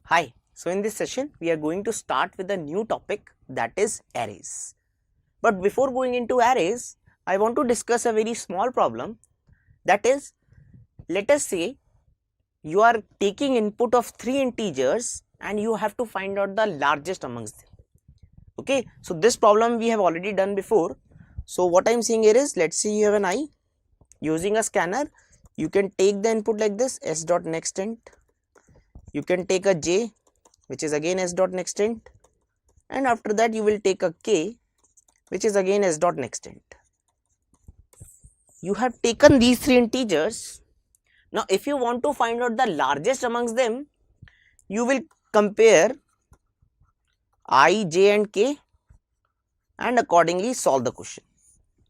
Hi, so in this session we are going to start with a new topic, that is arrays. But before going into arrays, I want to discuss a very small problem, that is, let us say you are taking input of 3 integers and you have to find out the largest amongst them. Okay, so this problem we have already done before. So what I am saying here is, let's say you have an I. Using a scanner you can take the input like this, s dot nextInt. You can take a j, which is again s dot nextInt, and after that you will take a k, which is again s dot nextInt. You have taken these 3 integers. Now if you want to find out the largest amongst them, you will compare I, j and k and accordingly solve the question.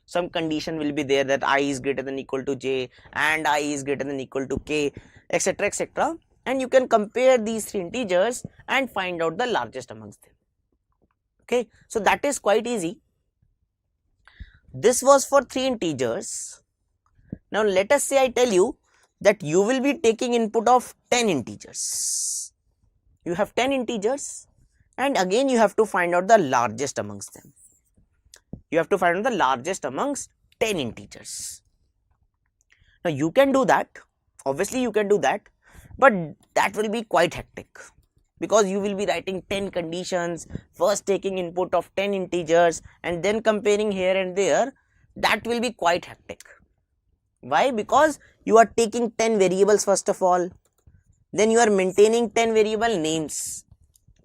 Some condition will be there that I is greater than equal to j and I is greater than equal to k, etc, etc, and you can compare these 3 integers and find out the largest amongst them. Okay, so that is quite easy. This was for 3 integers. Now let us say I tell you that you will be taking input of 10 integers. You have 10 integers and again you have to find out the largest amongst them. You have to find out the largest amongst 10 integers. Now you can do that, obviously you can do that, but that will be quite hectic, because you will be writing 10 conditions, first taking input of 10 integers and then comparing here and there. That will be quite hectic. Why? Because you are taking 10 variables first of all, then you are maintaining 10 variable names.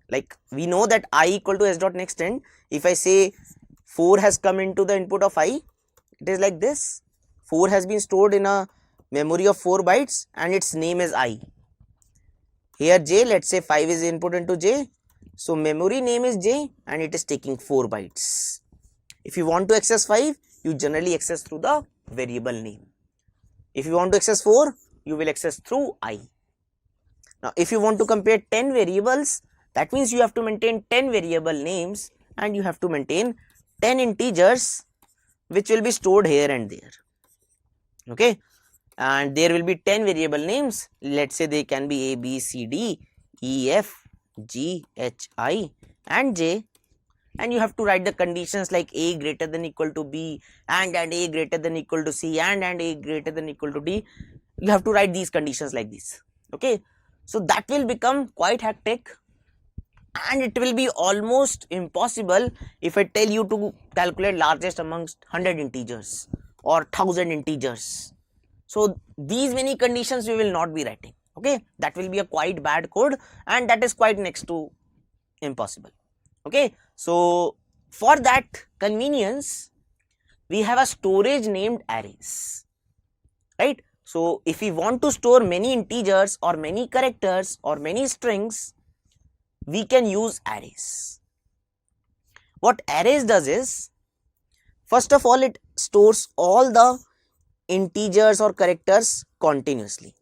Like we know that I equal to s dot nextInt. If I say 4 has come into the input of I, it is like this. 4 has been stored in a memory of 4 bytes and its name is I. Here j, let's say 5 is input into j, so memory name is j and it is taking 4 bytes. If you want to access 5, you generally access through the variable name. If you want to access 4, you will access through I. Now if you want to compare 10 variables, that means you have to maintain 10 variable names and you have to maintain 10 integers which will be stored here and there. Okay, and there will be 10 variable names. Let's say they can be a, b, c, d, e, f, g, h, I and j, and you have to write the conditions like a greater than equal to b and a greater than equal to c and a greater than equal to d. You have to write these conditions like this. Okay, so that will become quite hectic and it will be almost impossible if I tell you to calculate largest amongst 100 integers or 1000 integers. So these many conditions we will not be writing. Okay, that will be a quite bad code and that is quite next to impossible. Okay, so for that convenience we have a storage named arrays, right? So if we want to store many integers or many characters or many strings, we can use arrays. What arrays does is, first of all, it stores all the integers or characters continuously.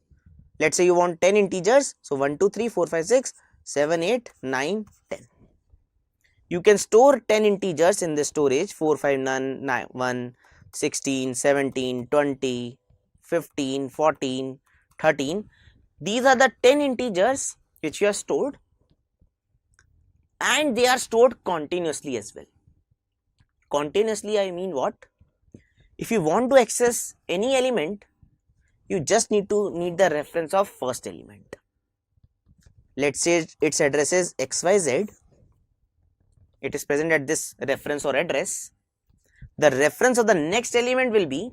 Let's say you want 10 integers, so 1, 2, 3, 4, 5, 6, 7, 8, 9, 10. You can store 10 integers in the storage, 4, 5, 9, 1, 16, 17, 20, 15, 14, 13. These are the 10 integers which you have stored, and they are stored continuously as well. Continuously I mean what? If you want to access any element, you just need the reference of first element. Let's say its address is xyz. It is present at this reference or address. The reference of the next element will be,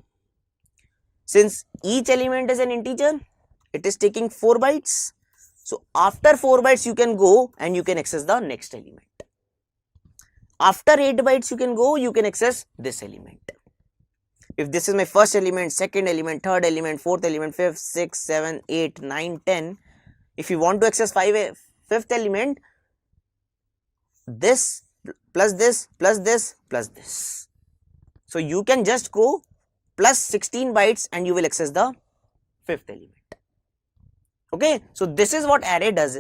since each element is an integer, it is taking 4 bytes. So after 4 bytes you can go and you can access the next element. After 8 bytes you can go, you can access this element. If this is my first element, second element, third element, fourth element, fifth, sixth, 7, 8, 9, 10. If you want to access fifth element, this plus this plus this plus this. So you can just go plus 16 bytes and you will access the fifth element. Okay, so this is what array does.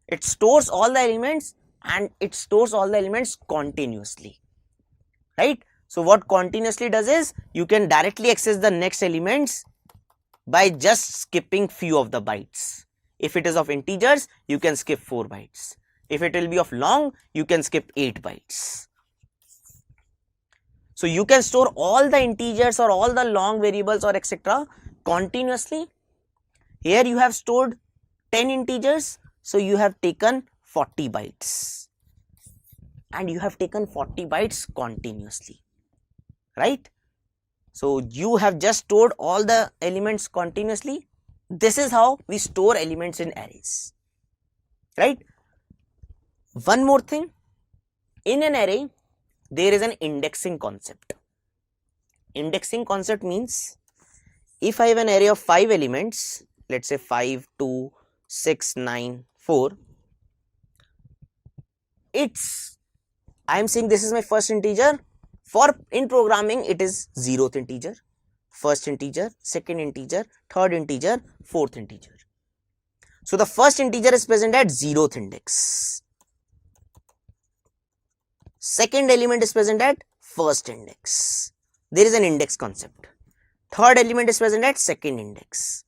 It stores all the elements and it stores all the elements continuously, right? So what continuously does is, you can directly access the next elements by just skipping few of the bytes. If it is of integers, you can skip 4 bytes. If it will be of long, you can skip 8 bytes. So you can store all the integers or all the long variables or etc. continuously. Here you have stored 10 integers, so you have taken 40 bytes. And you have taken 40 bytes continuously, right? So you have just stored all the elements continuously. This is how we store elements in arrays, right? One more thing, in an array, there is an indexing concept. Indexing concept means, if I have an array of 5 elements, let's say 5, 2, 6, 9, 4, I am saying this is my first integer. In programming, it is 0th integer, first integer, second integer, third integer, fourth integer. So the first integer is present at 0th index. Second element is present at first index. There is an index concept. Third element is present at second index.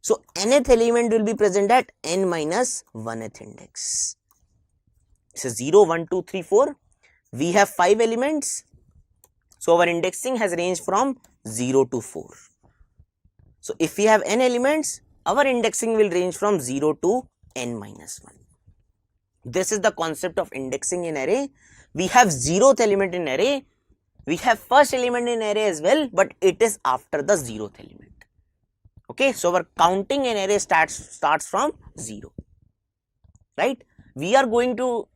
So nth element will be present at n minus 1th index. So 0, 1, 2, 3, 4. We have 5 elements. So our indexing has ranged from 0 to 4. So if we have n elements, our indexing will range from 0 to n minus 1. This is the concept of indexing in array. We have 0th element in array. We have first element in array as well, but it is after the 0th element. Okay, so our counting in array starts from 0, right? We are going to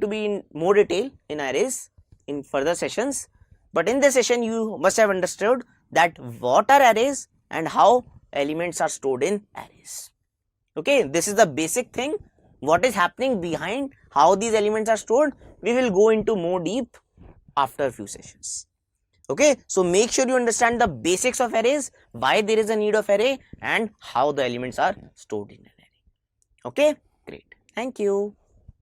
be in more detail in arrays in further sessions, but in this session you must have understood that what are arrays and how elements are stored in arrays. Okay, this is the basic thing. What is happening behind how these elements are stored, we will go into more deep after a few sessions. Okay, so make sure you understand the basics of arrays, why there is a need of array, and how the elements are stored in an array. Okay, great. Thank you.